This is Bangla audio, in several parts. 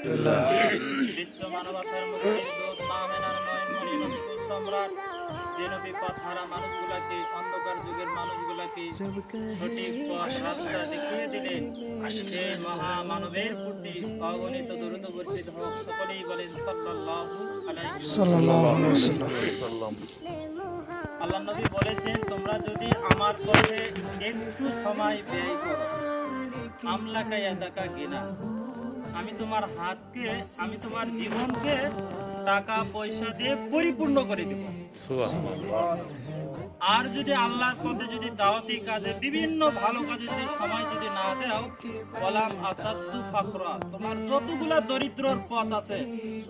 বিশ্ব মানবতার মুক্তির দূত মাহেনার নয়নমণি নবীকুল সম্রাট যে নবী পথহারা মানুষগুলাকে অন্ধকার যুগের মানুষগুলাকে সঠিক পথ রাস্তা দেখিয়ে দিলেন সেই মহামানবের প্রতি অগণিত দরুদ বর্ষিত হোক। সকলেই বলেন সাল্লাল্লাহু আলাইহি ওয়াসাল্লাম। আল্লাহ নবী বলেছেন, তোমরা যদি আমার পথে একটু সময় ব্যয় করো, আমলাকা ইয়াদাকা গিনা, আমি তোমার হাতকে, আমি তোমার জীবনকে টাকা পয়সা দিয়ে পরিপূর্ণ করে দেব। আর যদি আল্লাহর পথে যদি দাওয়াতি কাজে বিভিন্ন ভালো কাজে যদি সময় যদি না দাও, বলাম আসাদু ফাকরা, তোমার যতগুলা দরিদ্রর পথ আছে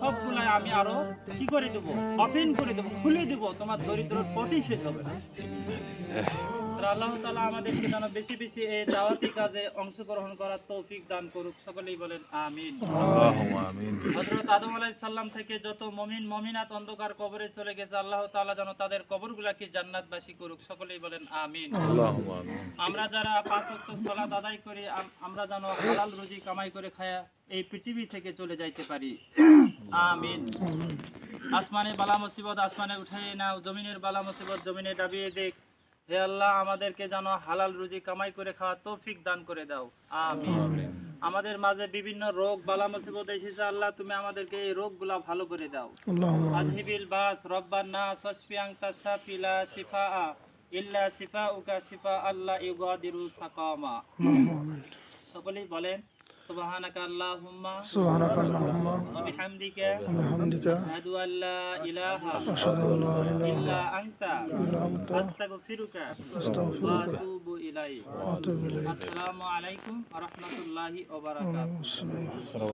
সবগুলাই আমি আরো কি করে দেব, ওপেন করে দেব, খুলে দেব, তোমার দরিদ্রর পথই শেষ হবে না। আল্লাহ তাআলা আমাদেরকে যেন বেশি বেশি এই দাওয়াতি কাজে অংশগ্রহণ করার তৌফিক দান করুক। সকলেই বলেন আমিন। আল্লাহুম্মা আমিন। হযরত আদম আলাইহিস সালাম থেকে যত মুমিন মুমিনাত অন্ধকার কবরে চলে গেছে, আল্লাহ তাআলা যেন তাদের কবরগুলোকে জান্নাতবাসী করুক। সকলেই বলেন আমিন। আল্লাহুম্মা আমিন। আমরা যারা পাঁচ ওয়াক্ত সালাত আদায় করি, আমরা যেন হালাল রুজি কামাই করে খায়া এই পৃথিবী থেকে চলে যাইতে পারি। আমিন। আসমানে বালা মুসিবত আসমানে উঠাই নাও, জমিনের বালা মুসিবত জমিনে ডাবিয়ে দেখ। হে আল্লাহ, আমাদেরকে যেন হালাল রুজি কামাই করে খাওয়ার তৌফিক দান করে দাও। আমিন। আমাদের মাঝে বিভিন্ন রোগ বালা মুসিবত এসেছে, আল্লাহ তুমি আমাদেরকে এই রোগগুলা ভালো করে দাও। আযহিবিল বাস রব্বান নাস ওয়াশফি আনতা শাফি লা শিফাআ ইল্লা শিফাউকা শিফা আল্লাহ ইউগাদিরু সাকামা। সকলেই বলেন সুবহানাকা আল্লাহুম্মা ওয়া বিহামদিকা আশহাদু আল্লা ইলাহা ইল্লা আনতা আস্তাগফিরুকা ওয়া আতুবু ইলাইক। আসসালামু আলাইকুম ওয়া রাহমাতুল্লাহি ওয়া বারাকাতুহু।